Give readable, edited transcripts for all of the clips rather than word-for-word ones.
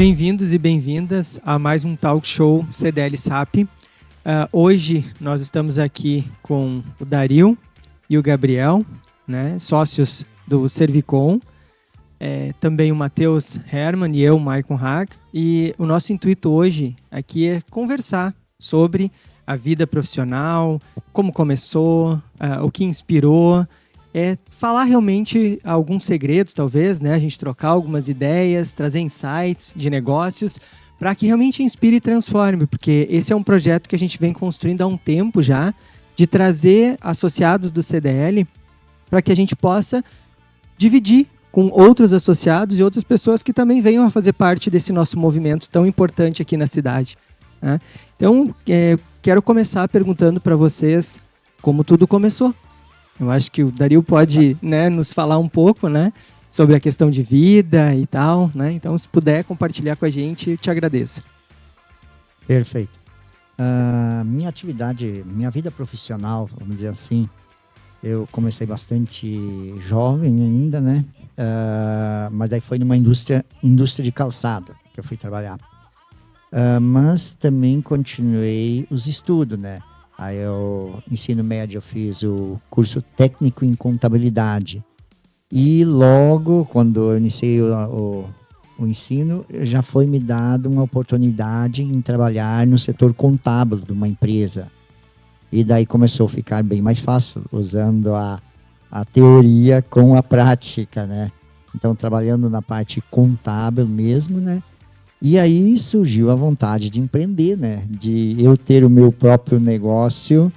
Bem-vindos e bem-vindas a mais um talk show CDL SAP. Hoje nós estamos aqui com o Dario e o Gabriel, né, sócios do Servicom, também o Matheus Hermann e eu, Maicon Haag. E o nosso intuito hoje aqui é conversar sobre a vida profissional, como começou, o que inspirou, falar realmente alguns segredos, talvez, né? A gente trocar algumas ideias, trazer insights de negócios para que realmente inspire e transforme, porque esse é um projeto que a gente vem construindo há um tempo já, de trazer associados do CDL para que a gente possa dividir com outros associados e outras pessoas que também venham a fazer parte desse nosso movimento tão importante aqui na cidade, né? Então, quero começar perguntando para vocês como tudo começou. Eu acho que o Dario pode, né, nos falar um pouco, né, sobre a questão de vida e tal, né? Então, se puder compartilhar com a gente, eu te agradeço. Perfeito. Minha atividade, minha vida profissional, vamos dizer assim, eu comecei bastante jovem ainda, né? Mas daí foi numa indústria de calçado que eu fui trabalhar. Mas também continuei os estudos, né? Aí eu, ensino médio, eu fiz o curso técnico em contabilidade. E logo, quando eu iniciei o ensino, já foi me dada uma oportunidade em trabalhar no setor contábil de uma empresa. E daí começou a ficar bem mais fácil, usando a teoria com a prática, né? Então, trabalhando na parte contábil mesmo, né? E aí surgiu a vontade de empreender, né? De eu ter o meu próprio negócio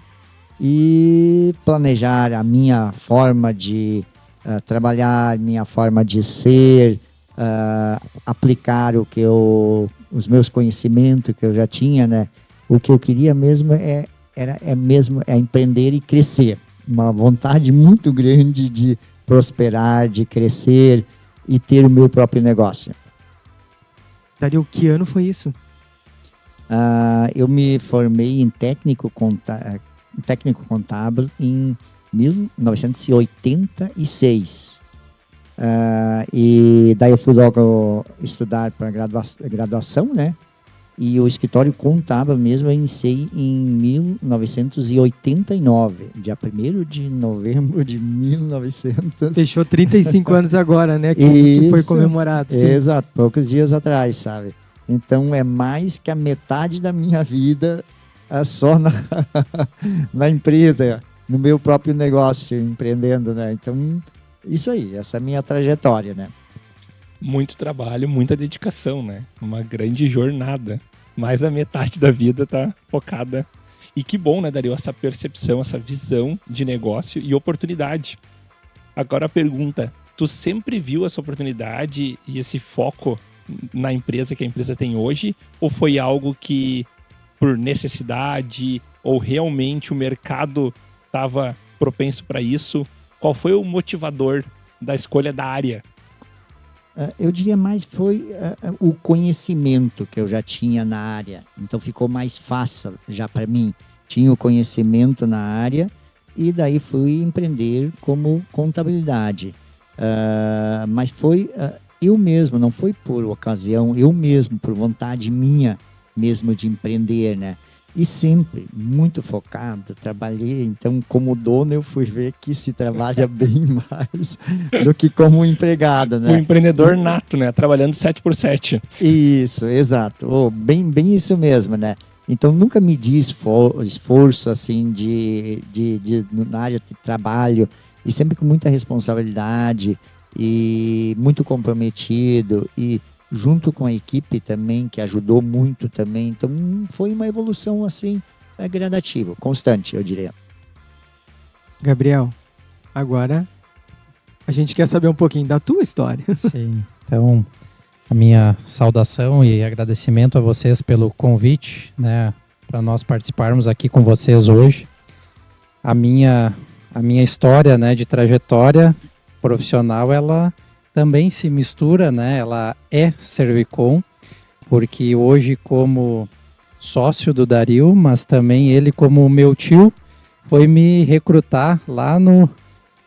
e planejar a minha forma de trabalhar, minha forma de ser, aplicar os meus conhecimentos que eu já tinha, né? O que eu queria mesmo é empreender e crescer. Uma vontade muito grande de prosperar, de crescer e ter o meu próprio negócio. Dario, que ano foi isso? Eu me formei em técnico contábil em 1986. E daí eu fui logo estudar para graduação, né? E o escritório contábil mesmo eu iniciei em 1989, dia 1º de novembro de 1900. Fechou 35 anos agora, né? Que foi comemorado. Sim. Exato, poucos dias atrás, sabe? Então é mais que a metade da minha vida só na empresa, no meu próprio negócio, empreendendo, né? Então, isso aí, essa é a minha trajetória, né? Muito trabalho, muita dedicação, né? Uma grande jornada. Mais da metade da vida tá focada. E que bom, né, Dario? Essa percepção, essa visão de negócio e oportunidade. Agora a pergunta, tu sempre viu essa oportunidade e esse foco na empresa que a empresa tem hoje? Ou foi algo que, por necessidade, ou realmente o mercado estava propenso para isso? Qual foi o motivador da escolha da área? Eu diria mais foi o conhecimento que eu já tinha na área. Então ficou mais fácil já para mim. Tinha o conhecimento na área e daí fui empreender como contabilidade. Mas foi eu mesmo, não foi por ocasião, eu mesmo, por vontade minha mesmo de empreender, né? E sempre muito focado, trabalhei, então como dono eu fui ver que se trabalha bem mais do que como empregado, né? Um empreendedor nato, né? Trabalhando 7x7. Isso, exato. Bem isso mesmo, né? Então nunca medi esforço assim na área de trabalho e sempre com muita responsabilidade e muito comprometido e junto com a equipe também, que ajudou muito também. Então, foi uma evolução, assim, gradativa, constante, eu diria. Gabriel, agora a gente quer saber um pouquinho da tua história. Sim, então, a minha saudação e agradecimento a vocês pelo convite, né, para nós participarmos aqui com vocês hoje. A minha história, né, de trajetória profissional, ela também se mistura, né? Ela é Servicom, porque hoje como sócio do Dario, mas também ele como meu tio, foi me recrutar lá no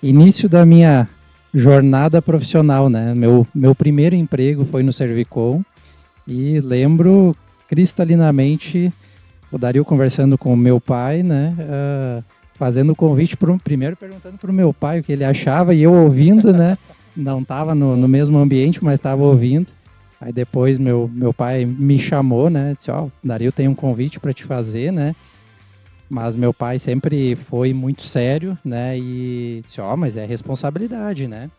início da minha jornada profissional, né? Meu primeiro emprego foi no Servicom E lembro cristalinamente o Dario conversando com o meu pai, né? Fazendo o convite, primeiro perguntando para o meu pai o que ele achava e eu ouvindo, né? Não estava no mesmo ambiente, mas estava ouvindo. Aí depois meu pai me chamou, né? Disse, Dario tem um convite para te fazer, né? Mas meu pai sempre foi muito sério, né? E disse, mas é responsabilidade, né?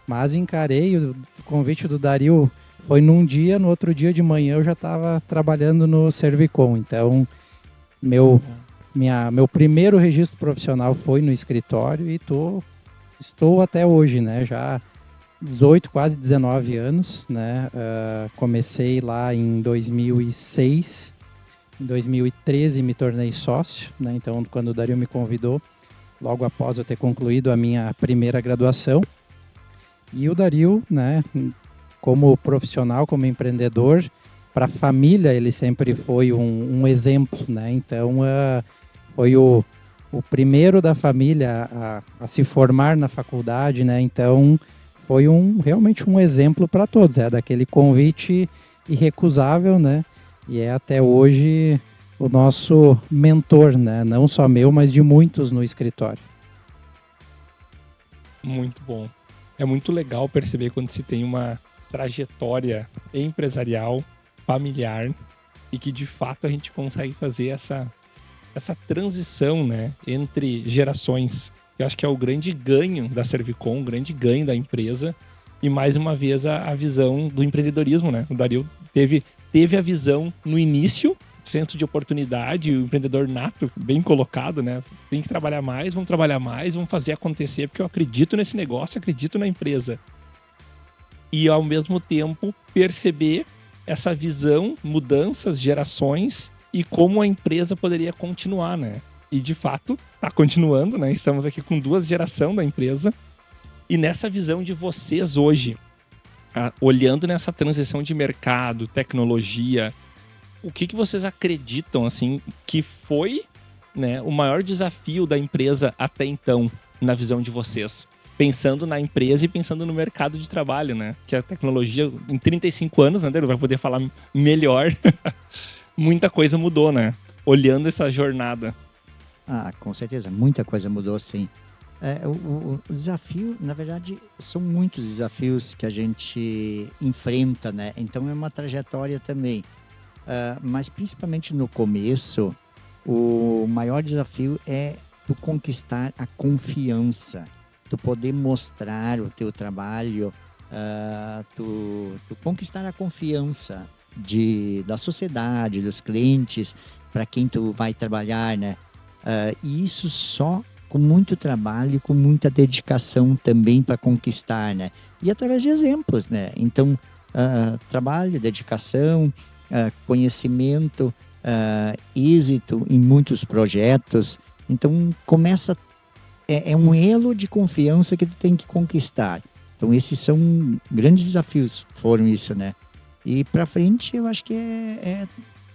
Mas encarei o convite do Dario, foi num dia, no outro dia de manhã eu já estava trabalhando no Servicom. Então, meu primeiro registro profissional foi no escritório e estou até hoje, né? Já 18, quase 19 anos, né? Comecei lá em 2006, em 2013 me tornei sócio, né? Então, quando o Dario me convidou, logo após eu ter concluído a minha primeira graduação, e o Dario, né? Como profissional, como empreendedor, para a família ele sempre foi um exemplo, né? Então, foi o primeiro da família a se formar na faculdade, né? Então, foi realmente um exemplo para todos, daquele convite irrecusável, né? E é até hoje o nosso mentor, né? Não só meu, mas de muitos no escritório. Muito bom. É muito legal perceber quando se tem uma trajetória empresarial, familiar, e que de fato a gente consegue fazer essa transição, né, entre gerações. Eu acho que é o grande ganho da Servicom, o grande ganho da empresa, e mais uma vez a visão do empreendedorismo, né? O Dario teve a visão no início, senso de oportunidade, o empreendedor nato, bem colocado, né? Tem que trabalhar mais, vamos fazer acontecer, porque eu acredito nesse negócio, acredito na empresa. E ao mesmo tempo perceber essa visão, mudanças, gerações e como a empresa poderia continuar, né? E de fato, está continuando, né? Estamos aqui com 2 gerações da empresa. E nessa visão de vocês hoje, olhando nessa transição de mercado, tecnologia, o que vocês acreditam, assim, que foi, né, o maior desafio da empresa até então, na visão de vocês? Pensando na empresa e pensando no mercado de trabalho, né? Que a tecnologia, em 35 anos, né, ele vai poder falar melhor. Muita coisa mudou, né? Olhando essa jornada. Com certeza, muita coisa mudou, sim. O desafio, na verdade, são muitos desafios que a gente enfrenta, né? Então é uma trajetória também. Mas principalmente no começo, o maior desafio é tu conquistar a confiança, tu poder mostrar o teu trabalho, tu conquistar a confiança da sociedade, dos clientes, para quem tu vai trabalhar, né? E isso só com muito trabalho, com muita dedicação também para conquistar, né? E através de exemplos, né? Então, trabalho, dedicação, conhecimento, êxito em muitos projetos. Então, começa... É um elo de confiança que tu tem que conquistar. Então, esses são grandes desafios, foram isso, né? E para frente, eu acho que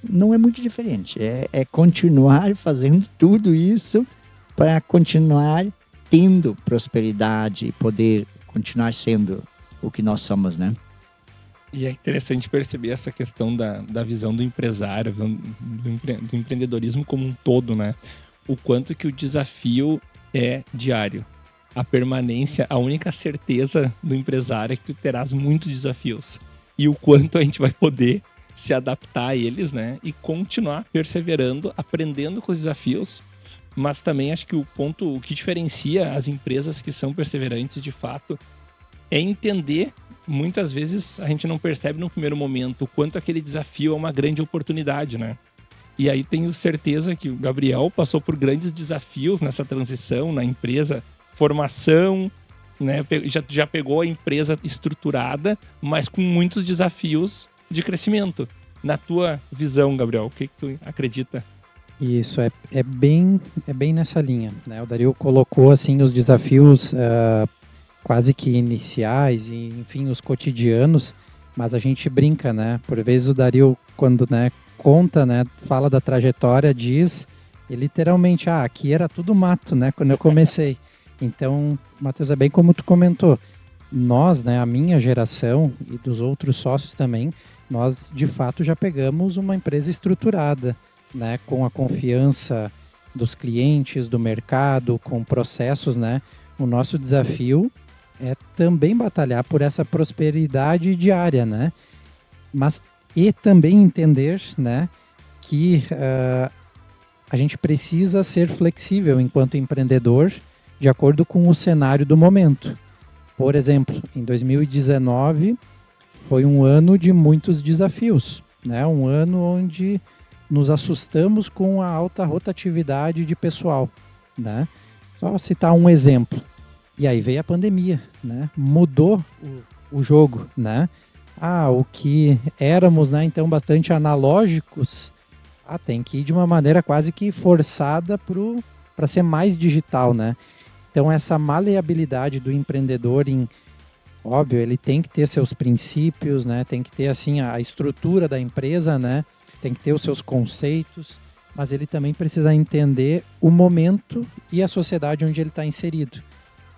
não é muito diferente. É continuar fazendo tudo isso para continuar tendo prosperidade e poder continuar sendo o que nós somos, né? E é interessante perceber essa questão da visão do empresário, do empreendedorismo como um todo, né? O quanto que o desafio é diário. A permanência, a única certeza do empresário é que tu terás muitos desafios. E o quanto a gente vai poder se adaptar a eles, né? E continuar perseverando, aprendendo com os desafios. Mas também acho que o que diferencia as empresas que são perseverantes, de fato, é entender, muitas vezes a gente não percebe no primeiro momento o quanto aquele desafio é uma grande oportunidade, né? E aí tenho certeza que o Gabriel passou por grandes desafios nessa transição na empresa, formação, né? Já pegou a empresa estruturada, mas com muitos desafios de crescimento. Na tua visão, Gabriel, o que tu acredita? Isso, é bem nessa linha, né? O Dario colocou assim os desafios quase que iniciais e, enfim, os cotidianos, mas a gente brinca, né? Por vezes o Dario, quando, né, conta, né, fala da trajetória, diz, e literalmente, aqui era tudo mato, né, quando eu comecei. Então, Matheus, é bem como tu comentou, nós, né, a minha geração e dos outros sócios também, nós de fato já pegamos uma empresa estruturada, né, com a confiança dos clientes, do mercado, com processos, né? O nosso desafio é também batalhar por essa prosperidade diária, né? Mas e também entender, né, que a gente precisa ser flexível enquanto empreendedor de acordo com o cenário do momento. Por exemplo, em 2019 foi um ano de muitos desafios, né? Um ano onde nos assustamos com a alta rotatividade de pessoal, né? Só citar um exemplo. E aí veio a pandemia, né? Mudou o jogo, né? O que éramos, né, então bastante analógicos, tem que ir de uma maneira quase que forçada para ser mais digital, né? Então essa maleabilidade do empreendedor óbvio, ele tem que ter seus princípios, né? Tem que ter assim a estrutura da empresa, né? Tem que ter os seus conceitos, mas ele também precisa entender o momento e a sociedade onde ele está inserido.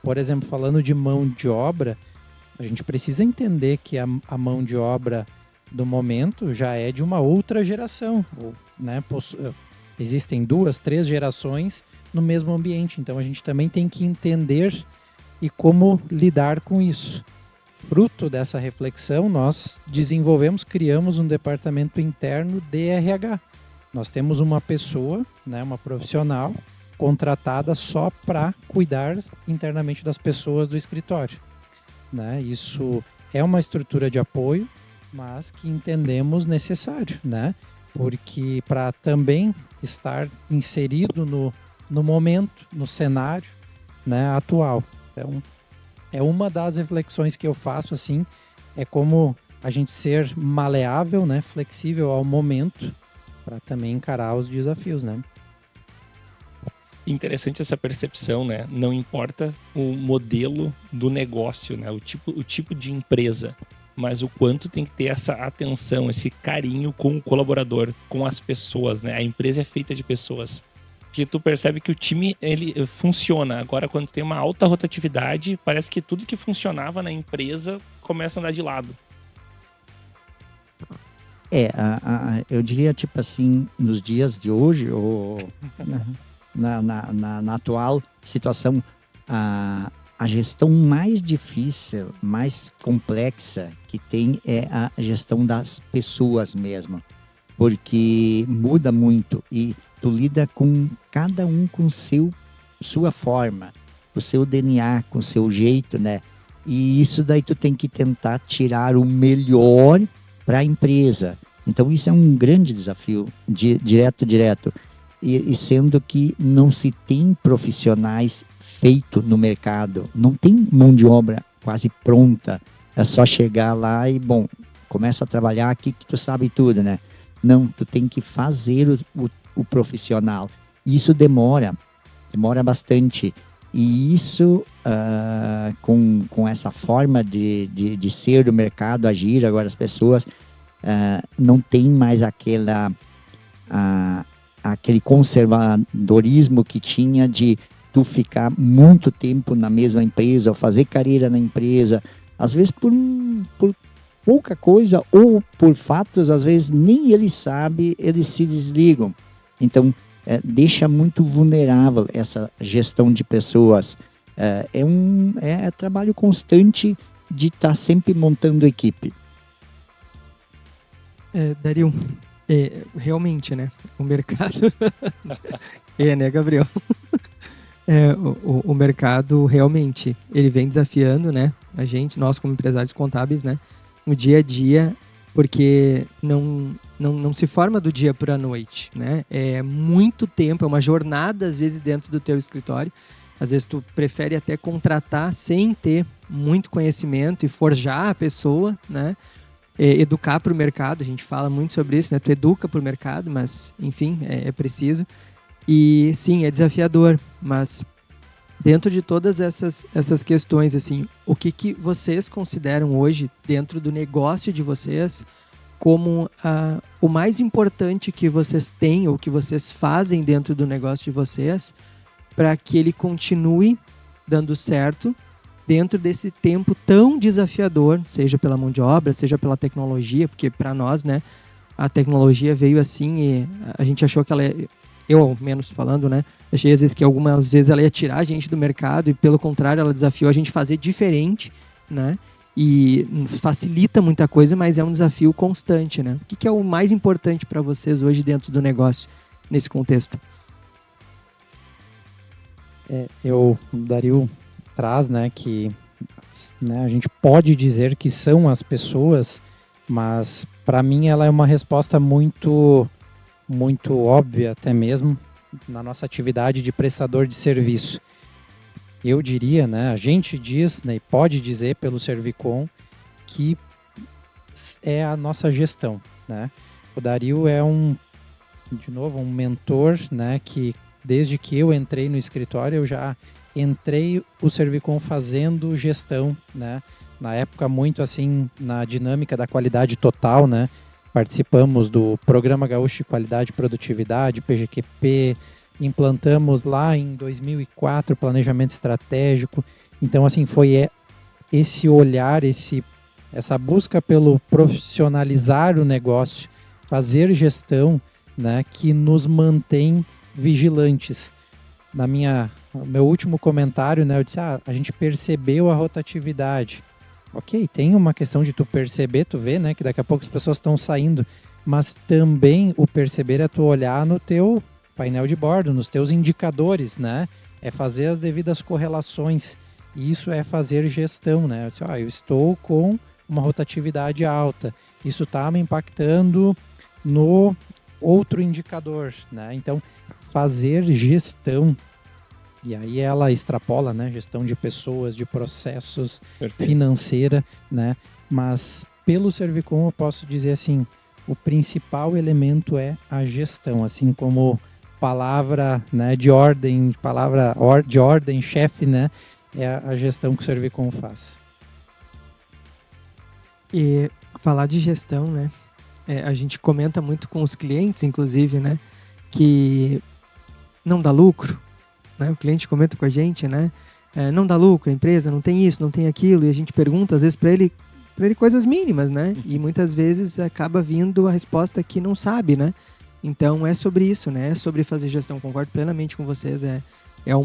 Por exemplo, falando de mão de obra, a gente precisa entender que a mão de obra do momento já é de uma outra geração, né? Existem 2, 3 gerações no mesmo ambiente, então a gente também tem que entender e como lidar com isso. Fruto dessa reflexão, nós criamos um departamento interno de RH. Nós temos uma pessoa, né, uma profissional, contratada só para cuidar internamente das pessoas do escritório, né? Isso é uma estrutura de apoio, mas que entendemos necessário, né? Porque para também estar inserido no momento, no cenário, né, atual. Então, é uma das reflexões que eu faço, assim, é como a gente ser maleável, né, flexível ao momento, para também encarar os desafios, né? Interessante essa percepção, né? Não importa o modelo do negócio, né? O tipo de empresa, mas o quanto tem que ter essa atenção, esse carinho com o colaborador, com as pessoas, né? A empresa é feita de pessoas. Porque tu percebe que o time, ele funciona. Agora, quando tem uma alta rotatividade, parece que tudo que funcionava na empresa começa a andar de lado. Eu diria, tipo assim, nos dias de hoje, ou na atual situação, a gestão mais difícil, mais complexa que tem é a gestão das pessoas mesmo. Porque muda muito e tu lida com cada um com sua forma, o seu DNA, com o seu jeito, né? E isso daí tu tem que tentar tirar o melhor para a empresa. Então isso é um grande desafio, direto. E sendo que não se tem profissionais feito no mercado, não tem mão de obra quase pronta, é só chegar lá e, bom, começa a trabalhar aqui que tu sabe tudo, né? Não, tu tem que fazer o profissional. Isso demora bastante. E isso, com essa forma de ser do mercado, agir, agora as pessoas não tem mais aquele conservadorismo que tinha de tu ficar muito tempo na mesma empresa ou fazer carreira na empresa, às vezes por pouca coisa ou por fatos, às vezes nem ele sabe, eles se desligam. Então, deixa muito vulnerável essa gestão de pessoas. É trabalho constante de estar sempre montando equipe. Dario, realmente, né? O mercado... né, Gabriel? O mercado realmente, ele vem desafiando, né? Nós como empresários contábeis, né? No dia a dia, porque não se forma do dia para a noite, né? É muito tempo, é uma jornada, às vezes, dentro do teu escritório. Às vezes tu prefere até contratar sem ter muito conhecimento e forjar a pessoa, né? Educar para o mercado, a gente fala muito sobre isso, né? Tu educa para o mercado, mas, enfim, é preciso. E, sim, é desafiador, mas dentro de todas essas questões, assim, o que vocês consideram hoje, dentro do negócio de vocês, como o mais importante que vocês têm ou que vocês fazem dentro do negócio de vocês para que ele continue dando certo, dentro desse tempo tão desafiador, seja pela mão de obra, seja pela tecnologia, porque para nós, né, a tecnologia veio assim e a gente achou que ela, eu ao menos falando, né, achei às vezes que algumas vezes ela ia tirar a gente do mercado e pelo contrário ela desafiou a gente a fazer diferente, né, e facilita muita coisa, mas é um desafio constante, né. O que é o mais importante para vocês hoje dentro do negócio, nesse contexto? O Dario traz, né, que, né, a gente pode dizer que são as pessoas, mas para mim ela é uma resposta muito óbvia até mesmo na nossa atividade de prestador de serviço. Eu diria, né, a gente diz, né, e pode dizer pelo Servicom que é a nossa gestão, né? O Dario é de novo, um mentor, né, que desde que eu entrei no escritório, eu já entrei o Servicom fazendo gestão, né? Na época, muito assim, na dinâmica da qualidade total, né? Participamos do Programa Gaúcho de Qualidade e Produtividade, PGQP, implantamos lá em 2004 o planejamento estratégico. Então, assim, foi esse olhar, essa busca pelo profissionalizar o negócio, fazer gestão, né, que nos mantém vigilantes. Meu último comentário, né, eu disse, a gente percebeu a rotatividade. Ok, tem uma questão de tu perceber, tu vê, né, que daqui a pouco as pessoas estão saindo, mas também o perceber é tu olhar no teu painel de bordo, nos teus indicadores, né, é fazer as devidas correlações, e isso é fazer gestão, né, eu disse, eu estou com uma rotatividade alta, isso está me impactando no outro indicador, né, então fazer gestão. E aí ela extrapola, né, gestão de pessoas, de processos, Perfeito. financeira, né? Mas pelo Servicom eu posso dizer assim, o principal elemento é a gestão, assim como palavra, né, de ordem, de ordem, chefe, né, é a gestão que o Servicom faz. E falar de gestão, né? A gente comenta muito com os clientes, inclusive, né, que não dá lucro. Né? O cliente comenta com a gente, né? Não dá lucro, a empresa não tem isso, não tem aquilo, e a gente pergunta às vezes para ele coisas mínimas, né? E muitas vezes acaba vindo a resposta que não sabe, né? Então é sobre isso, né? É sobre fazer gestão. Concordo plenamente com vocês. É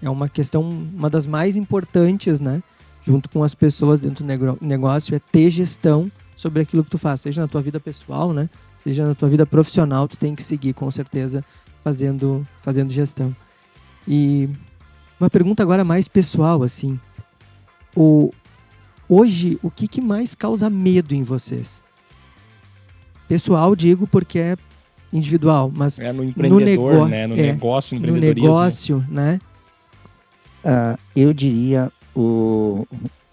uma questão, uma das mais importantes, né? Junto com as pessoas dentro do negócio, é ter gestão sobre aquilo que tu faz, seja na tua vida pessoal, né? Seja na tua vida profissional, tu tem que seguir com certeza fazendo gestão. E uma pergunta agora mais pessoal, assim. Hoje, o que mais causa medo em vocês? Pessoal, digo, porque é individual, mas no empreendedor, né? No negócio, no empreendedorismo. No negócio, né? Eu diria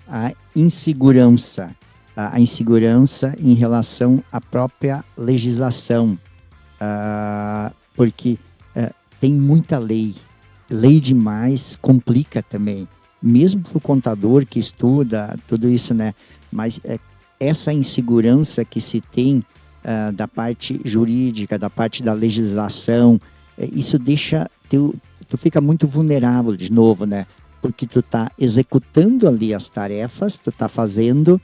a insegurança. A insegurança em relação à própria legislação. Porque tem muita lei. Lei demais complica também, mesmo para o contador que estuda tudo isso, né? Mas essa insegurança que se tem da parte jurídica, da parte da legislação, isso deixa tu fica muito vulnerável de novo, né? Porque tu tá executando ali as tarefas, tu tá fazendo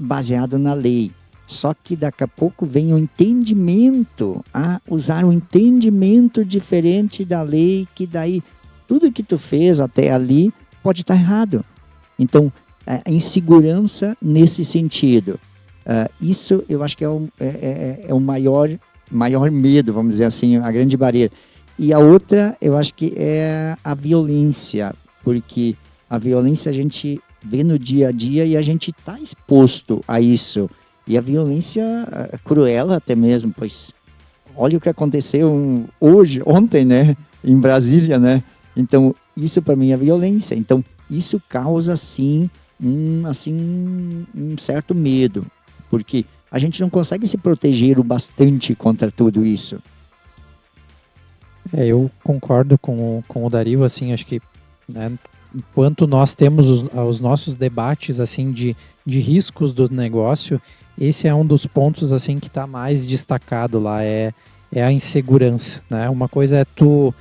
baseado na lei. Só que daqui a pouco vem o entendimento, usar um entendimento diferente da lei, que daí tudo que tu fez até ali pode estar errado. Então, a insegurança nesse sentido. Isso eu acho que é o maior medo, vamos dizer assim, a grande barreira. E a outra, eu acho que é a violência, porque a violência a gente vê no dia a dia e a gente está exposto a isso. E a violência cruel até mesmo, pois olha o que aconteceu ontem, né, em Brasília, né? Então, isso para mim é violência. Então, isso causa, sim, um certo medo, porque a gente não consegue se proteger o bastante contra tudo isso. Eu concordo com o Dario, assim, acho que, né, enquanto nós temos os nossos debates, assim, de riscos do negócio, esse é um dos pontos, assim, que está mais destacado lá, é a insegurança, né? Uma coisa é tu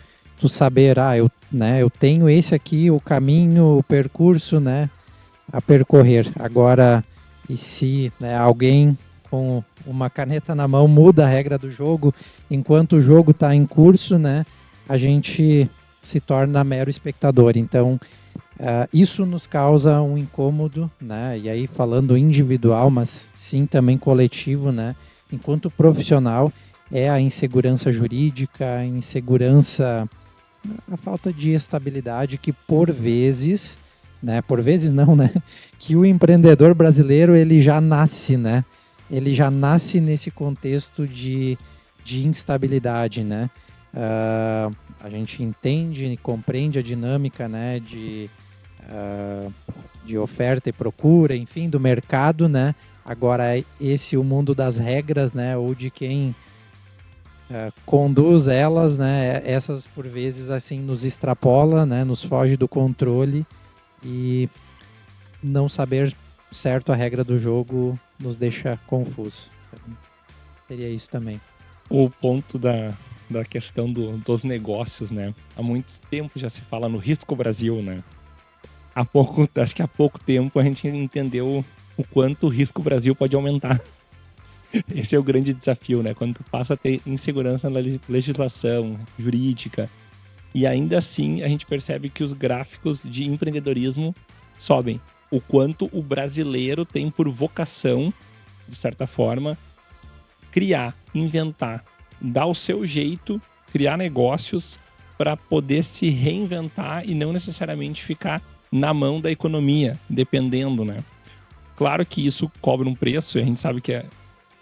saber, eu né? Eu tenho esse aqui, o caminho, o percurso, né, a percorrer. Agora, e se, né, alguém com uma caneta na mão muda a regra do jogo enquanto o jogo está em curso, né, a gente se torna mero espectador. Então, isso nos causa um incômodo, né? E aí falando individual, mas sim também coletivo, né? Enquanto profissional, é a insegurança jurídica, a insegurança, a falta de estabilidade que por vezes, né? Por vezes não, né? Que o empreendedor brasileiro ele já nasce, né? Ele já nasce nesse contexto de instabilidade, né? A gente entende e compreende a dinâmica, né? De oferta e procura, enfim, do mercado, né? Agora, o mundo das regras, né? Ou de quem conduz elas, né? Essas, por vezes, assim, nos extrapola, né? Nos foge do controle e não saber certo a regra do jogo nos deixa confuso. Então, seria isso também. O ponto da questão dos negócios, né? Há muito tempo já se fala no Risco Brasil, né? Acho que há pouco tempo a gente entendeu o quanto o Risco Brasil pode aumentar. Esse é o grande desafio, né? Quando tu passa a ter insegurança na legislação jurídica. E ainda assim a gente percebe que os gráficos de empreendedorismo sobem. O quanto o brasileiro tem por vocação, de certa forma, criar, inventar, dar o seu jeito, criar negócios para poder se reinventar e não necessariamente ficar na mão da economia, dependendo, né? Claro que isso cobra um preço, e a gente sabe que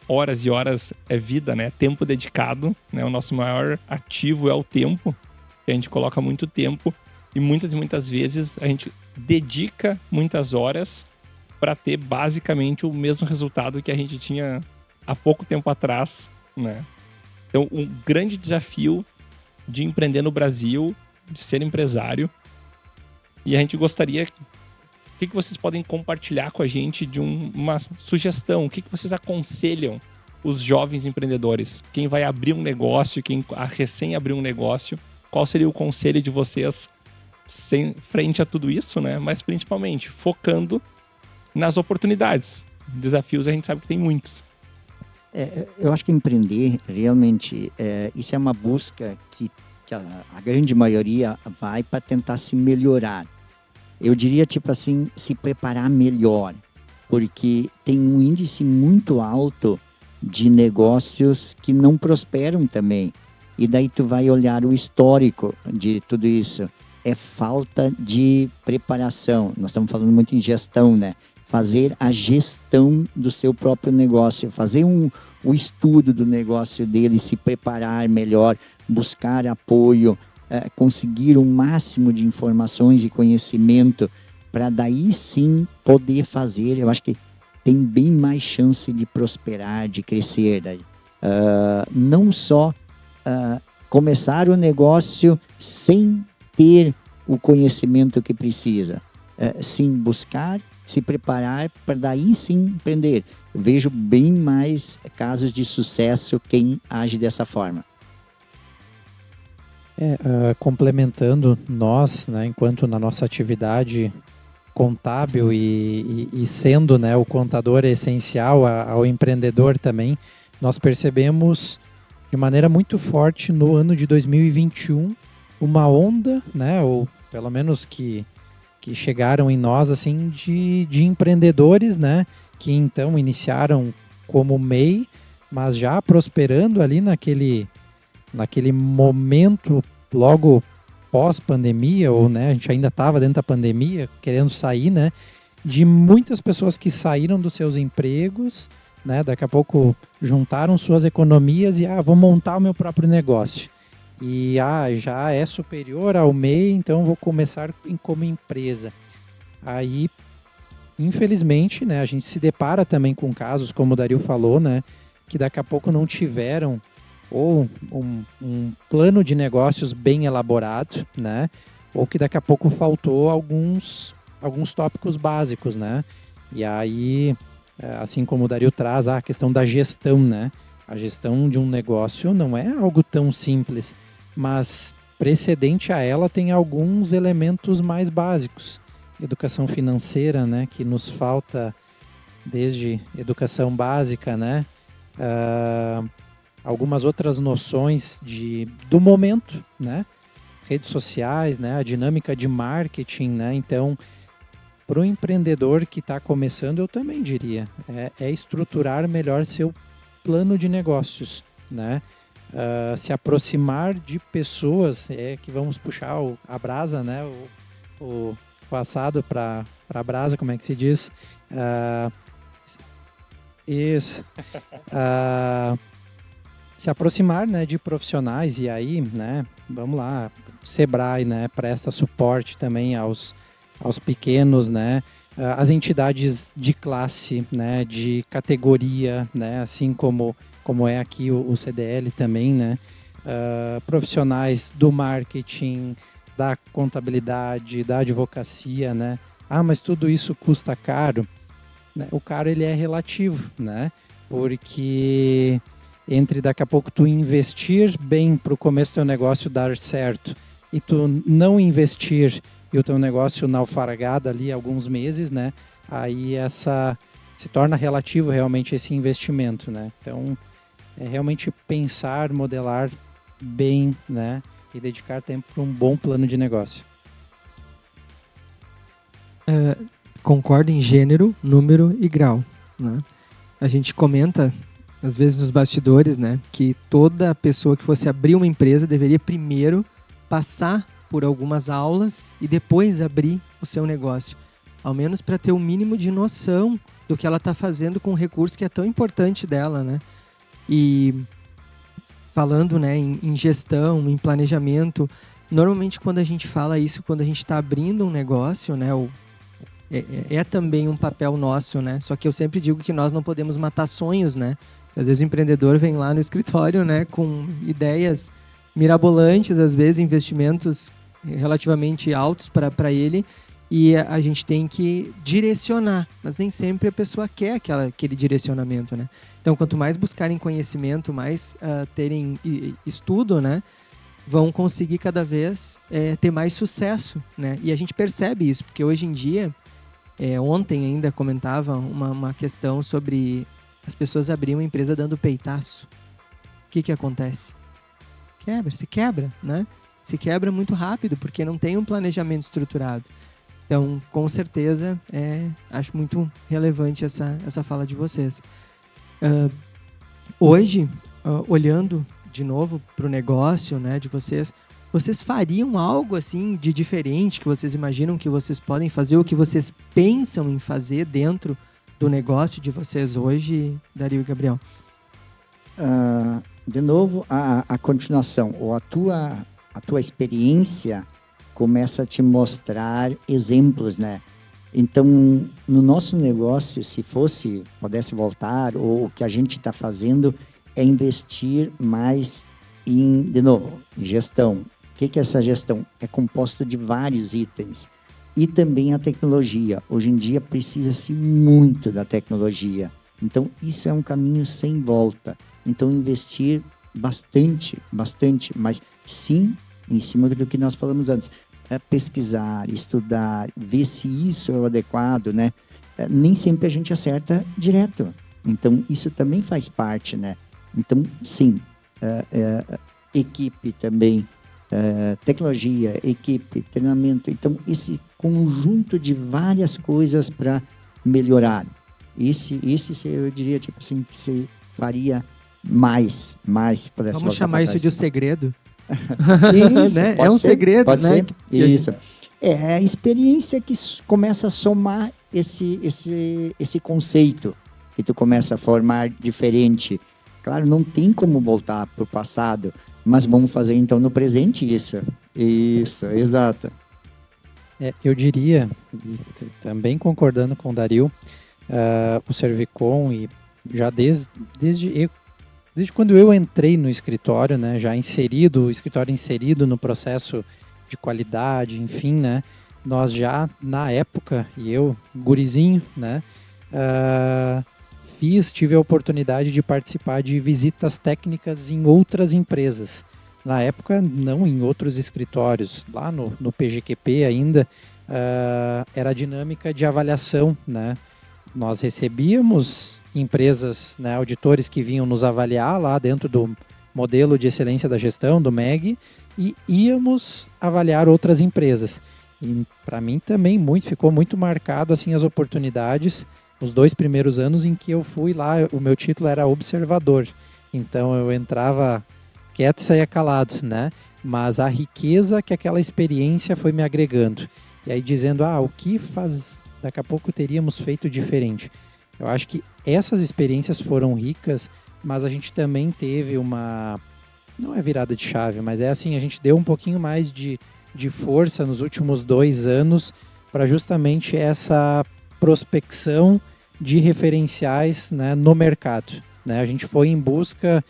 horas e horas é vida, né? Tempo dedicado, né? O nosso maior ativo é o tempo, que a gente coloca muito tempo e muitas vezes a gente dedica muitas horas para ter basicamente o mesmo resultado que a gente tinha há pouco tempo atrás, né? Então, um grande desafio de empreender no Brasil, de ser empresário. E a gente gostaria... O que vocês podem compartilhar com a gente de uma sugestão? O que vocês aconselham os jovens empreendedores? Quem vai abrir um negócio, quem recém abriu um negócio, qual seria o conselho de vocês frente a tudo isso, né? Mas principalmente focando nas oportunidades. Desafios a gente sabe que tem muitos. Eu acho que empreender, realmente, isso é uma busca que a grande maioria vai para tentar se melhorar. Eu diria, tipo assim, se preparar melhor, porque tem um índice muito alto de negócios que não prosperam também. E daí tu vai olhar o histórico de tudo isso. É falta de preparação. Nós estamos falando muito em gestão, né? Fazer a gestão do seu próprio negócio, fazer o estudo do negócio dele, se preparar melhor, buscar apoio, conseguir o máximo de informações e conhecimento para daí sim poder fazer. Eu acho que tem bem mais chance de prosperar, de crescer. Daí. Não só começar o negócio sem ter o conhecimento que precisa. Sim, buscar, se preparar para daí sim empreender. Eu vejo bem mais casos de sucesso quem age dessa forma. Complementando nós, né, enquanto na nossa atividade contábil e sendo, né, o contador essencial ao empreendedor também, nós percebemos de maneira muito forte no ano de 2021 uma onda, né, ou pelo menos que chegaram em nós assim de empreendedores, né, que então iniciaram como MEI, mas já prosperando ali naquele momento logo pós-pandemia, ou né, a gente ainda estava dentro da pandemia, querendo sair, né, de muitas pessoas que saíram dos seus empregos, né, daqui a pouco juntaram suas economias e vou montar o meu próprio negócio. E já é superior ao MEI, então vou começar como empresa. Aí, infelizmente, né, a gente se depara também com casos, como o Dario falou, né, que daqui a pouco não tiveram ou um plano de negócios bem elaborado, né, ou que daqui a pouco faltou alguns tópicos básicos, né. E aí, assim como o Dario traz, a questão da gestão, né. A gestão de um negócio não é algo tão simples, mas precedente a ela tem alguns elementos mais básicos. Educação financeira, né, que nos falta desde educação básica, né, algumas outras noções do momento, né, redes sociais, né, a dinâmica de marketing, né, então para o empreendedor que está começando, eu também diria, é estruturar melhor seu plano de negócios, né, se aproximar de pessoas, que vamos puxar a brasa, né, o assado para a brasa, como é que se diz? Isso. Se aproximar, né, de profissionais, e aí, né, vamos lá, Sebrae, né, presta suporte também aos pequenos, né, as entidades de classe, né, de categoria, né, assim como é aqui o CDL também, né, profissionais do marketing, da contabilidade, da advocacia, né, mas tudo isso custa caro, né? O caro ele é relativo, né, porque entre daqui a pouco tu investir bem para o começo do teu negócio dar certo e tu não investir e o teu negócio naufragado ali alguns meses, né? Aí se torna relativo realmente esse investimento, né? Então, é realmente pensar, modelar bem, né? E dedicar tempo para um bom plano de negócio. Concordo em gênero, número e grau, né? A gente comenta, às vezes nos bastidores, né, que toda pessoa que fosse abrir uma empresa deveria primeiro passar por algumas aulas e depois abrir o seu negócio. Ao menos para ter o mínimo de noção do que ela está fazendo com o recurso que é tão importante dela, né? E falando, né, em gestão, em planejamento, normalmente quando a gente fala isso, quando a gente está abrindo um negócio, né, é também um papel nosso, né? Só que eu sempre digo que nós não podemos matar sonhos, né? Às vezes o empreendedor vem lá no escritório, né, com ideias mirabolantes, às vezes investimentos relativamente altos para ele, e a gente tem que direcionar, mas nem sempre a pessoa quer aquele direcionamento, né? Então, quanto mais buscarem conhecimento, mais terem estudo, né, vão conseguir cada vez ter mais sucesso, né? E a gente percebe isso, porque hoje em dia, ontem ainda comentava uma questão sobre as pessoas abrirem uma empresa dando peitaço. O que acontece? Se quebra, né? Se quebra muito rápido, porque não tem um planejamento estruturado. Então, com certeza, acho muito relevante essa fala de vocês. Hoje, olhando de novo para o negócio, né, de vocês fariam algo assim de diferente que vocês imaginam que vocês podem fazer ou que vocês pensam em fazer dentro do negócio de vocês hoje, Dario e Gabriel? De novo, a continuação, ou a tua experiência começa a te mostrar exemplos, né? Então, no nosso negócio, se pudesse voltar, ou o que a gente está fazendo é investir mais de novo, em gestão. O que é essa gestão? É composto de vários itens. E também a tecnologia. Hoje em dia precisa-se muito da tecnologia. Então, isso é um caminho sem volta. Então, investir bastante, mas sim, em cima do que nós falamos antes. Pesquisar, estudar, ver se isso é o adequado, né? Nem sempre a gente acerta direto. Então, isso também faz parte, né? Então, sim, equipe também, tecnologia, equipe, treinamento. Então, esse conjunto de várias coisas para melhorar. Esse eu diria, tipo assim, que se faria mais se pudesse. Vamos chamar isso de o segredo? Isso, né? É um segredo, pode né? Ser. Isso. É a experiência que começa a somar esse conceito, que tu começa a formar diferente. Claro, não tem como voltar para o passado, mas vamos fazer então no presente isso. Isso, exato. Eu diria, e também concordando com o Dario, o Servicom, e já desde quando eu entrei no escritório, né, o escritório inserido no processo de qualidade, enfim, né, nós já, na época, e eu, gurizinho, né, tive a oportunidade de participar de visitas técnicas em outras empresas. Na época, não em outros escritórios. Lá no PGQP ainda, era a dinâmica de avaliação, né? Nós recebíamos empresas, né, auditores que vinham nos avaliar lá dentro do modelo de excelência da gestão, do MEG, e íamos avaliar outras empresas. E para mim também ficou muito marcado assim, as oportunidades, os 2 primeiros anos em que eu fui lá, o meu título era observador. Então eu entrava quieto e saía calado, né? Mas a riqueza que aquela experiência foi me agregando. E aí dizendo, o que daqui a pouco teríamos feito diferente. Eu acho que essas experiências foram ricas, mas a gente também teve não é virada de chave, mas é assim, a gente deu um pouquinho mais de força nos últimos 2 anos para justamente essa prospecção de referenciais, né, no mercado. Né? A gente foi em busca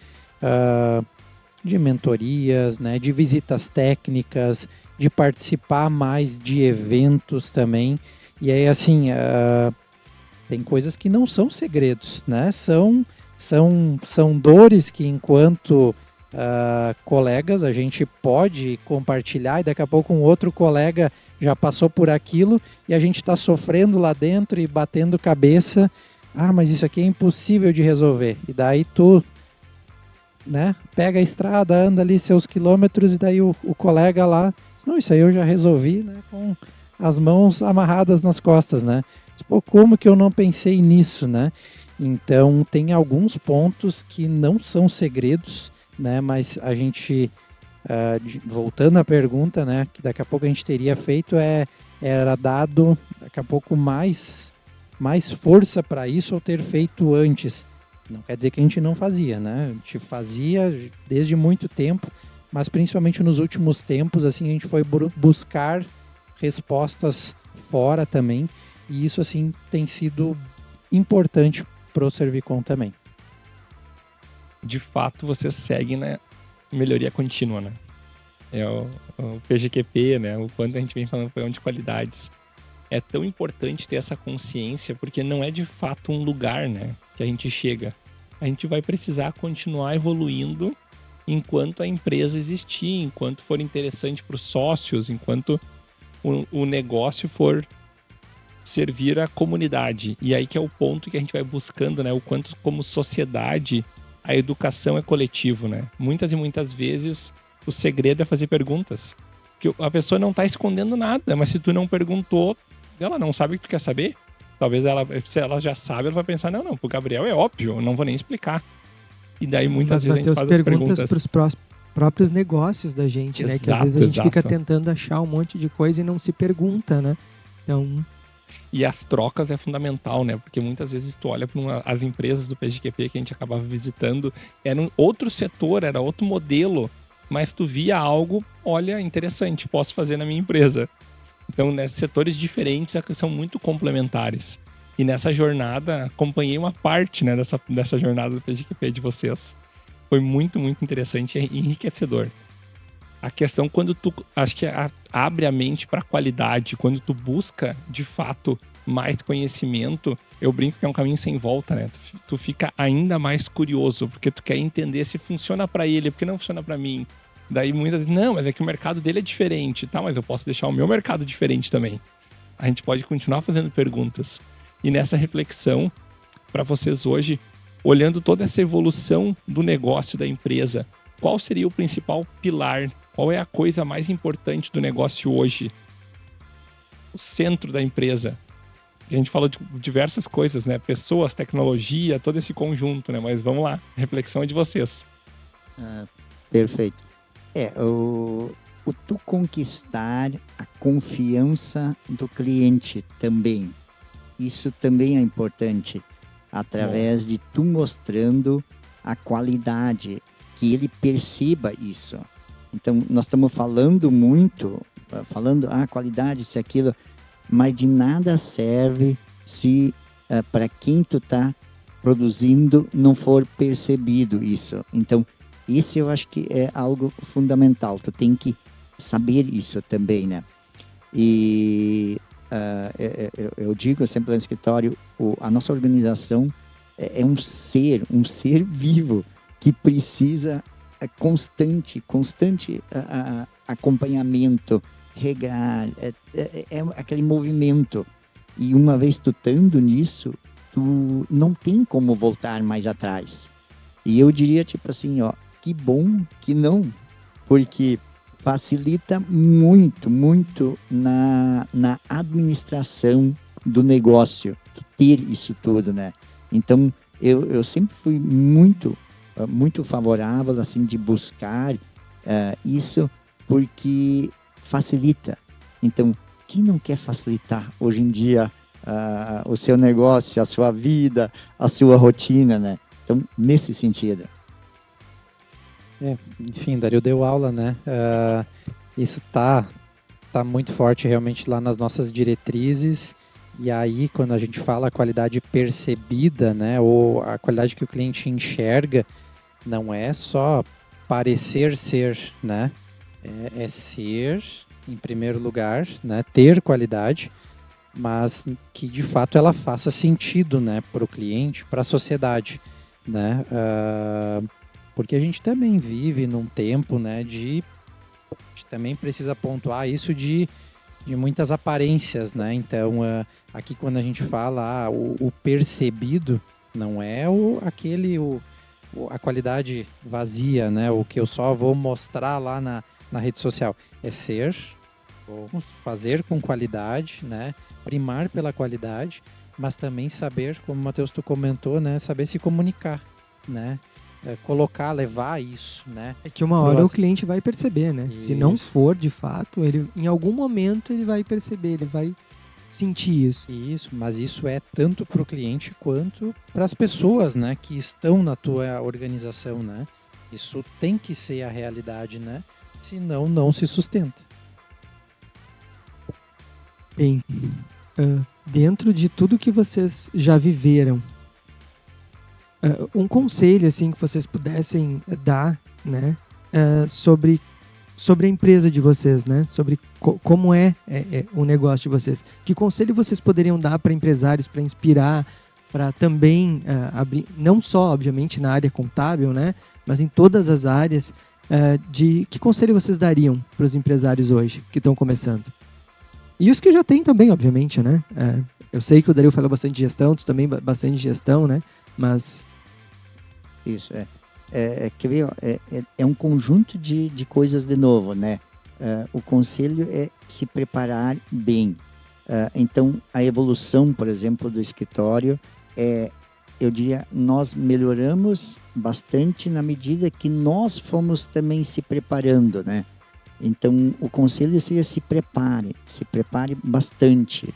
de mentorias, né, de visitas técnicas, de participar mais de eventos também. E aí, assim, tem coisas que não são segredos, né? São dores que, enquanto colegas, a gente pode compartilhar e daqui a pouco um outro colega já passou por aquilo e a gente está sofrendo lá dentro e batendo cabeça. Mas isso aqui é impossível de resolver. E daí tu, né, pega a estrada, anda ali seus quilômetros e daí o colega lá, não, isso aí eu já resolvi, né, com as mãos amarradas nas costas, né? Pô, como que eu não pensei nisso, né? Então tem alguns pontos que não são segredos, né? Mas a gente, voltando à pergunta, né, que daqui a pouco a gente teria feito, era dado daqui a pouco mais força para isso ou ter feito antes. Não quer dizer que a gente não fazia, né? A gente fazia desde muito tempo, mas principalmente nos últimos tempos, assim, a gente foi buscar respostas fora também, e isso, assim, tem sido importante para o Servicom também. De fato, você segue na melhoria contínua, né? É o PGQP, né? O quanto a gente vem falando de qualidades. É tão importante ter essa consciência, porque não é de fato um lugar, né, que a gente chega. A gente vai precisar continuar evoluindo enquanto a empresa existir, enquanto for interessante para os sócios, enquanto o negócio for servir a comunidade. E aí que é o ponto que a gente vai buscando, né, o quanto como sociedade a educação é coletivo, né? Muitas e muitas vezes o segredo é fazer perguntas. Porque a pessoa não está escondendo nada, mas se tu não perguntou, ela não sabe o que tu quer saber. Talvez se ela já sabe, ela vai pensar, não, pro Gabriel é óbvio, eu não vou nem explicar. E daí muitas vezes a gente faz as perguntas para os próprios negócios da gente, né? Que às vezes a gente fica tentando achar um monte de coisa e não se pergunta, né? Então... E as trocas é fundamental, né? Porque muitas vezes tu olha para as empresas do PGQP que a gente acabava visitando, era um outro setor, era outro modelo, mas tu via algo, olha, interessante, posso fazer na minha empresa. Então, né, setores diferentes são muito complementares. E nessa jornada, acompanhei uma parte, né, dessa jornada do PGQP de vocês. Foi muito, muito interessante e enriquecedor. A questão quando tu, acho que abre a mente para a qualidade, quando tu busca, de fato, mais conhecimento, eu brinco que é um caminho sem volta, né? Tu fica ainda mais curioso, porque tu quer entender se funciona para ele, porque não funciona para mim. Daí muitas vezes, não, mas é que o mercado dele é diferente, tá? Mas eu posso deixar o meu mercado diferente também. A gente pode continuar fazendo perguntas. E nessa reflexão, para vocês hoje, olhando toda essa evolução do negócio da empresa, qual seria o principal pilar? Qual é a coisa mais importante do negócio hoje? O centro da empresa. A gente falou de diversas coisas, né? Pessoas, tecnologia, todo esse conjunto, né? Mas vamos lá, a reflexão é de vocês. Perfeito. O tu conquistar a confiança do cliente também. Isso também é importante. Através de tu mostrando a qualidade, que ele perceba isso. Então, nós estamos falando muito, qualidade, isso e aquilo, mas de nada serve se para quem tu está produzindo não for percebido isso. Então, isso eu acho que é algo fundamental. Tu tem que saber isso também, né? E eu digo sempre no escritório, a nossa organização é um ser vivo que precisa constante acompanhamento, regrar, é aquele movimento. E uma vez tu estando nisso, tu não tem como voltar mais atrás. E eu diria, tipo assim, ó, que bom que não, porque facilita muito, muito na administração do negócio, tu ter isso tudo, né? Então, eu sempre fui muito favorável, assim, de buscar isso, porque facilita. Então, quem não quer facilitar hoje em dia o seu negócio, a sua vida, a sua rotina, né? Então, nesse sentido. Enfim, Dario deu aula, né? Isso tá muito forte realmente lá nas nossas diretrizes. E aí, quando a gente fala a qualidade percebida, né? Ou a qualidade que o cliente enxerga, não é só parecer ser, né? É ser, em primeiro lugar, né? Ter qualidade, mas que de fato ela faça sentido, né? Para o cliente, para a sociedade, né? Porque a gente também vive num tempo, né? A gente também precisa pontuar isso de muitas aparências, né? Então, aqui quando a gente fala o percebido, não é a qualidade vazia, né? O que eu só vou mostrar lá na rede social. É ser, fazer com qualidade, né? Primar pela qualidade, mas também saber, como o Matheus tu comentou, né? Saber se comunicar, né? Colocar, levar isso, né? É que uma hora o cliente vai perceber, né? Isso. Se não for de fato, ele em algum momento ele vai perceber, ele vai sentir isso. Isso, mas isso é tanto para o cliente quanto para as pessoas, né, que estão na tua organização, né? Isso tem que ser a realidade, né? Senão não se sustenta. Bem, dentro de tudo que vocês já viveram, um conselho assim que vocês pudessem dar, né, sobre a empresa de vocês, né, sobre como é o negócio de vocês. Que conselho vocês poderiam dar para empresários, para inspirar, para também abrir, não só obviamente na área contábil, né, mas em todas as áreas, que conselho vocês dariam para os empresários hoje que estão começando? E os que já têm também, obviamente, né? Eu sei que o Dario falou bastante de gestão, tu também bastante de gestão, né? Mas... Isso, quer ver, é um conjunto de coisas de novo, né? O conselho é se preparar bem. Então, a evolução, por exemplo, do escritório, eu diria, nós melhoramos bastante na medida que nós fomos também se preparando, né? Então, o conselho seria se prepare bastante.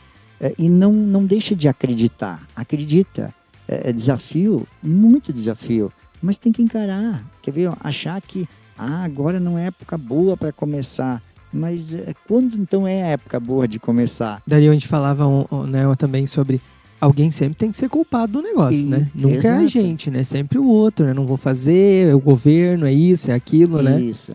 E não deixe de acreditar. Acredita. É desafio, muito desafio, mas tem que encarar. Quer ver? Achar que agora não é época boa para começar. Mas quando então é a época boa de começar? Daí a gente falava né, também sobre alguém sempre tem que ser culpado do negócio, né? Nunca exato. É a gente, né? Sempre o outro, né? Não vou fazer, é o governo, é isso, é aquilo, né? Isso.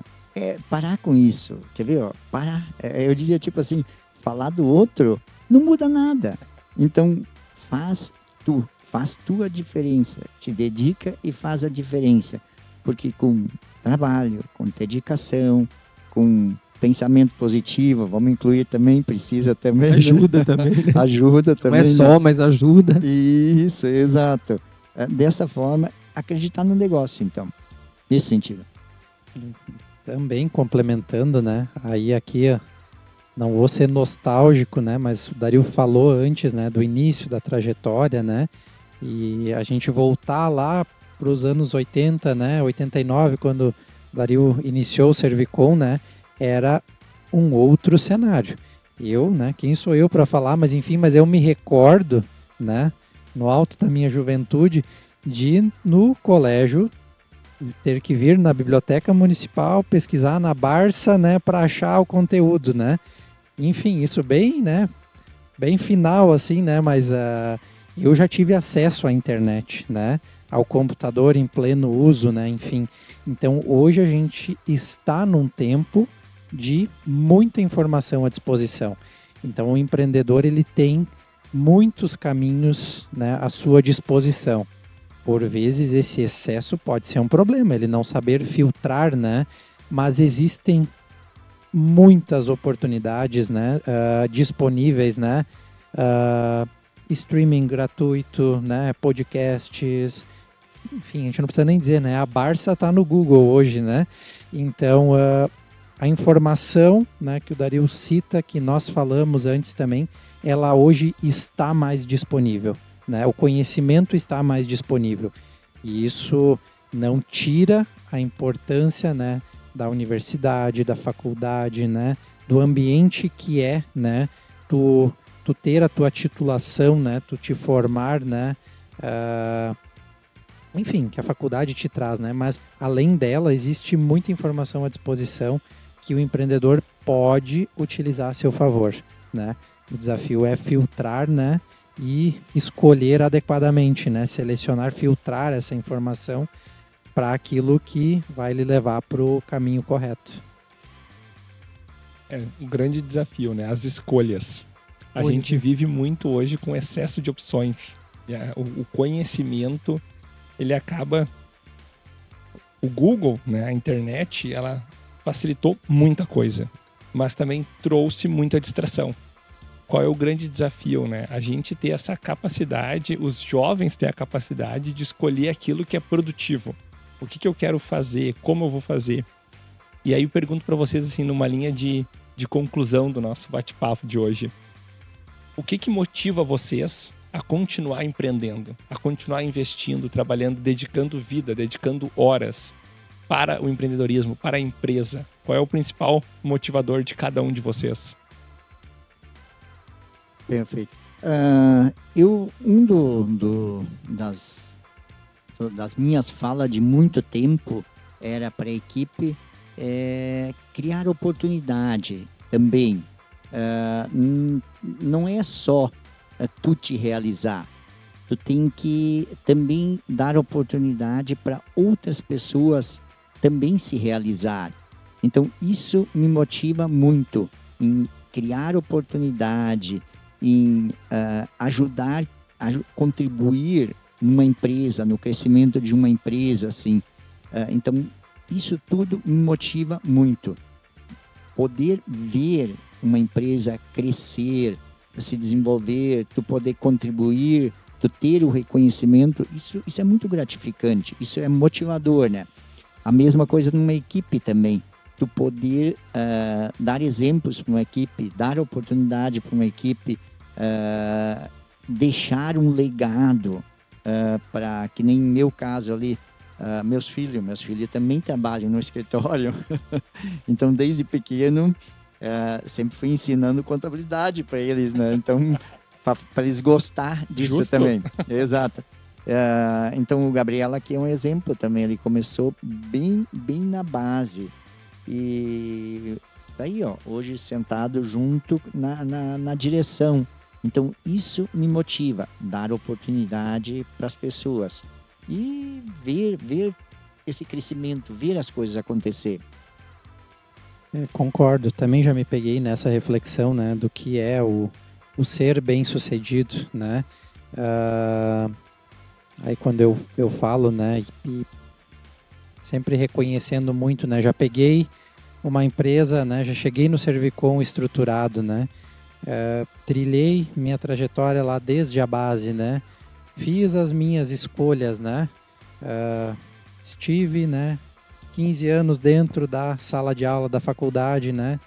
Parar com isso. Quer ver? Ó, parar. Eu diria tipo assim, falar do outro não muda nada. Então, faz tu a diferença. Te dedica e faz a diferença. Porque com trabalho, com dedicação, com pensamento positivo, vamos incluir também, precisa também. Ajuda também. Né? Ajuda também. Não é só, né? mas ajuda. Isso, exato. Dessa forma, acreditar no negócio, então. Nesse sentido. Também complementando, né? Aí aqui, não vou ser nostálgico, né? Mas o Dario falou antes, né? Do início da trajetória, né? E a gente voltar lá para os anos 80, né? 89, quando o Dario iniciou o Servicom, né? Era um outro cenário. Eu, né? Quem sou eu para falar? Mas enfim, mas eu me recordo, né? No alto da minha juventude, de no colégio ter que vir na biblioteca municipal, pesquisar na Barça, né? Para achar o conteúdo, né? Enfim, isso bem, né? Bem final, assim, né? Mas eu já tive acesso à internet, né? Ao computador em pleno uso, né? Enfim. Então, hoje a gente está num tempo de muita informação à disposição. Então, o empreendedor, ele tem muitos caminhos, né, à sua disposição. por vezes esse excesso pode ser um problema, ele não saber filtrar, né? Mas existem muitas oportunidades, né, disponíveis, né, streaming gratuito, né, podcasts, enfim, a gente não precisa nem dizer, né, a Barça está no Google hoje, né, então a informação, né, que o Dario cita, que nós falamos antes também, ela hoje está mais disponível, né, o conhecimento está mais disponível, e isso não tira a importância, né, da universidade, da faculdade, né, do ambiente que é, né, tu ter a tua titulação, né, tu te formar, né, enfim, que a faculdade te traz, né, mas além dela existe muita informação à disposição que o empreendedor pode utilizar a seu favor, né. O desafio é filtrar, né, e escolher adequadamente, né, selecionar, filtrar essa informação para aquilo que vai lhe levar para o caminho correto. É um grande desafio, né? As escolhas. A gente vive muito hoje com excesso de opções. O conhecimento, ele acaba... O Google, né, a internet, ela facilitou muita coisa, mas também trouxe muita distração. Qual é o grande desafio, né? A gente ter essa capacidade, os jovens ter a capacidade de escolher aquilo que é produtivo. O que eu quero fazer, como eu vou fazer. E aí eu pergunto para vocês, assim, numa linha de conclusão do nosso bate-papo de hoje. O que motiva vocês a continuar empreendendo, a continuar investindo, trabalhando, dedicando vida, dedicando horas para o empreendedorismo, para a empresa? Qual é o principal motivador de cada um de vocês? Perfeito. Das minhas falas de muito tempo era para a equipe criar oportunidade também. Não é só tu te realizar, tu tem que também dar oportunidade para outras pessoas também se realizar. Então isso me motiva muito em criar oportunidade, em ajudar a contribuir numa empresa, no crescimento de uma empresa, assim. Então, isso tudo me motiva muito. Poder ver uma empresa crescer, se desenvolver, tu poder contribuir, tu ter o reconhecimento, isso é muito gratificante, isso é motivador, né? A mesma coisa numa equipe também. Tu poder dar exemplos para uma equipe, dar oportunidade para uma equipe, deixar um legado, para que nem no meu caso ali, meus filhos também trabalham no escritório, então desde pequeno sempre fui ensinando contabilidade para eles, né? Então para eles gostar disso. Justo. Também, exato. Então o Gabriel aqui é um exemplo também, ele começou bem na base e daí hoje sentado junto na direção. Então, isso me motiva, dar oportunidade para as pessoas e ver esse crescimento, ver as coisas acontecer. Concordo, também já me peguei nessa reflexão, né, do que é o ser bem-sucedido, né, aí quando eu falo, né, e sempre reconhecendo muito, né, já peguei uma empresa, né, já cheguei no Servicom estruturado, né, trilhei minha trajetória lá desde a base, né? Fiz as minhas escolhas, né? Estive, né, 15 anos dentro da sala de aula da faculdade, né?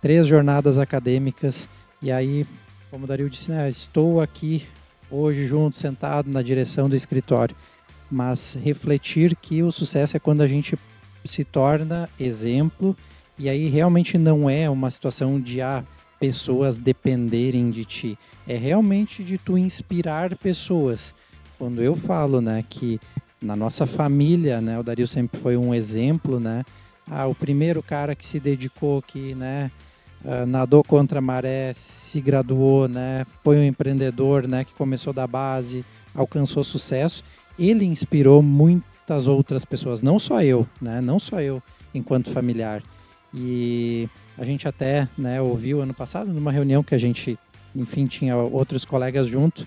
3 jornadas acadêmicas e aí, como o Dario disse, né, estou aqui hoje junto, sentado na direção do escritório, mas refletir que o sucesso é quando a gente se torna exemplo e aí realmente não é uma situação de pessoas dependerem de ti, é realmente de tu inspirar pessoas. Quando eu falo, né, que na nossa família, né, o Dario sempre foi um exemplo, né, o primeiro cara que se dedicou, que, né, nadou contra a maré, se graduou, né, foi um empreendedor, né, que começou da base, alcançou sucesso, ele inspirou muitas outras pessoas, não só eu, né, não só eu enquanto familiar. E a gente até, né, ouviu ano passado, numa reunião que a gente, enfim, tinha outros colegas junto,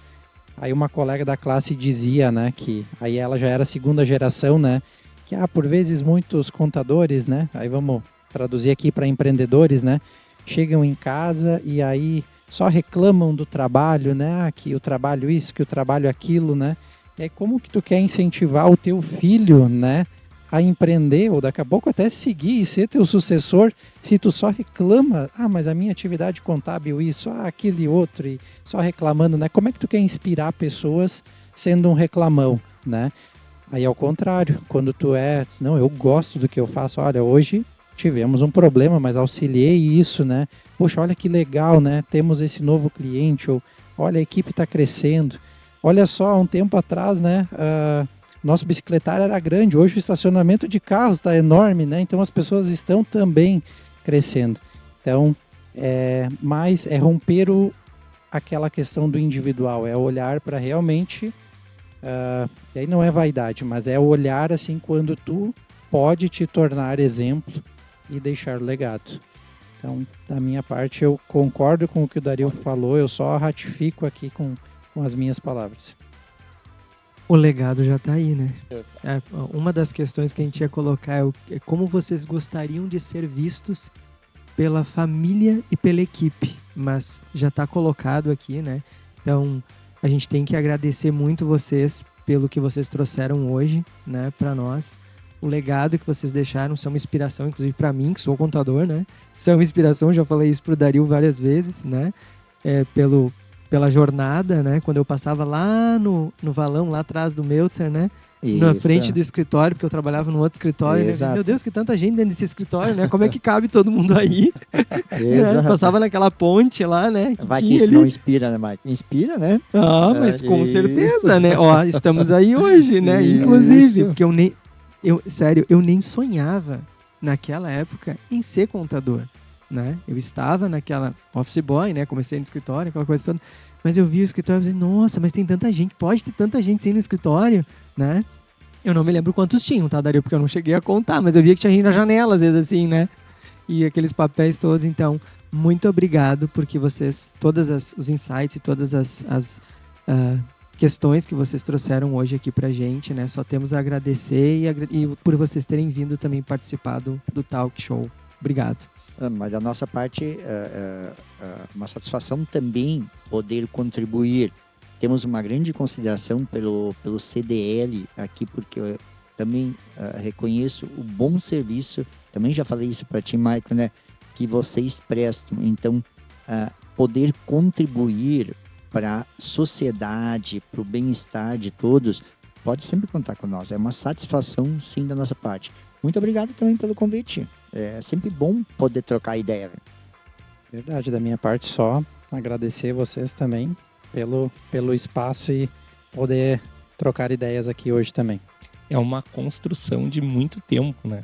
Aí uma colega da classe dizia, né, que aí ela já era segunda geração, né, que por vezes muitos contadores, né, aí vamos traduzir aqui para empreendedores, né, chegam em casa e aí só reclamam do trabalho, né, que o trabalho isso, que o trabalho aquilo, né. E aí como que tu quer incentivar o teu filho, né, a empreender ou daqui a pouco até seguir e ser teu sucessor se tu só reclama, mas a minha atividade contábil isso, aquele outro e só reclamando, né? Como é que tu quer inspirar pessoas sendo um reclamão, né? Aí ao contrário, quando tu não, eu gosto do que eu faço, olha, hoje tivemos um problema, mas auxiliei isso, né? Poxa, olha que legal, né? Temos esse novo cliente, ou olha, a equipe está crescendo. Olha só, há um tempo atrás, né? Nosso bicicletário era grande, hoje o estacionamento de carros está enorme, né? Então as pessoas estão também crescendo. Então, mas é romper aquela questão do individual, é olhar para realmente, e aí não é vaidade, mas é olhar assim quando tu pode te tornar exemplo e deixar legado. Então, da minha parte, eu concordo com o que o Dario falou, eu só ratifico aqui com as minhas palavras. O legado já está aí, né? Uma das questões que a gente ia colocar é como vocês gostariam de ser vistos pela família e pela equipe, mas já está colocado aqui, né? Então, a gente tem que agradecer muito vocês pelo que vocês trouxeram hoje, né, para nós. O legado que vocês deixaram são uma inspiração, inclusive para mim, que sou contador, né? São inspiração, já falei isso pro Dario várias vezes, né? Pela jornada, né? Quando eu passava lá no valão, lá atrás do Meltzer, né? Na frente do escritório, porque eu trabalhava no outro escritório, né? Meu Deus, que tanta gente dentro desse escritório, né? Como é que cabe todo mundo aí? Né? Passava naquela ponte lá, né? Vai que isso não inspira, né, Mike? Inspira, né? Mas com certeza, né? Ó, estamos aí hoje, né? Inclusive, porque eu nem sonhava naquela época em ser contador. Né? Eu estava naquela office boy, né? Comecei no escritório, aquela coisa toda. Mas eu vi o escritório e falei, nossa, mas tem tanta gente, pode ter tanta gente sim no escritório, né? Eu não me lembro quantos tinham, tá, Dario? Porque eu não cheguei a contar, mas eu via que tinha gente na janela, às vezes assim, né? E aqueles papéis todos. Então, muito obrigado, porque todos os insights e todas as questões que vocês trouxeram hoje aqui pra gente, né? Só temos a agradecer e por vocês terem vindo também participar do Talk Show. Obrigado. Mas da nossa parte, uma satisfação também poder contribuir. Temos uma grande consideração pelo CDL aqui, porque eu também reconheço o bom serviço, também já falei isso para ti, Michael, né, que vocês prestam. Então, poder contribuir para a sociedade, para o bem-estar de todos, pode sempre contar com nós. É uma satisfação, sim, da nossa parte. Muito obrigado também pelo convite. É sempre bom poder trocar ideia. Verdade, da minha parte só agradecer vocês também pelo espaço e poder trocar ideias aqui hoje também. É uma construção de muito tempo, né?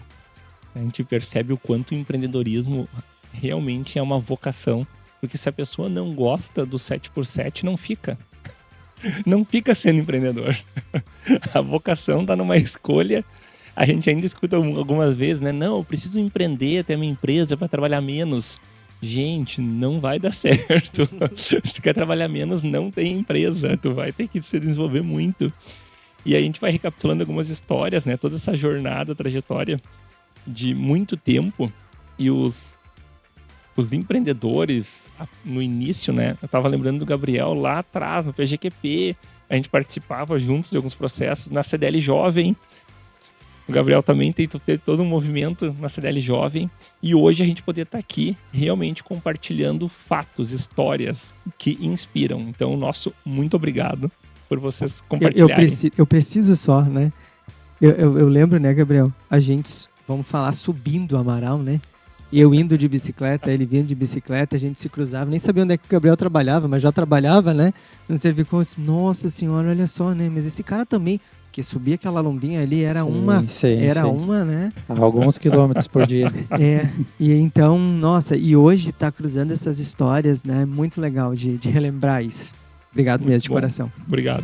A gente percebe o quanto o empreendedorismo realmente é uma vocação, porque se a pessoa não gosta do 7x7, não fica. Não fica sendo empreendedor. A vocação está numa escolha. A gente ainda escuta algumas vezes, né? Não, eu preciso empreender, ter minha empresa para trabalhar menos. Gente, não vai dar certo. Se tu quer trabalhar menos, não tem empresa. Tu vai ter que se desenvolver muito. E aí a gente vai recapitulando algumas histórias, né? Toda essa jornada, trajetória de muito tempo. E os empreendedores, no início, né? Eu tava lembrando do Gabriel lá atrás, no PGQP. A gente participava juntos de alguns processos na CDL Jovem. O Gabriel também teve todo um movimento na CDL Jovem. E hoje a gente poder estar aqui realmente compartilhando fatos, histórias que inspiram. Então, nosso muito obrigado por vocês compartilharem. Eu preciso só, né? Eu lembro, né, Gabriel? A gente, vamos falar, subindo o Amaral, né? Eu indo de bicicleta, ele vindo de bicicleta, a gente se cruzava. Nem sabia onde é que o Gabriel trabalhava, mas já trabalhava, né? No Servicom. Nossa senhora, olha só, né? Mas esse cara também... Porque subir aquela lombinha ali era uma, né? Alguns quilômetros por dia. E então, nossa, e hoje tá cruzando essas histórias, né? Muito legal de relembrar isso. Obrigado mesmo, de coração. Obrigado.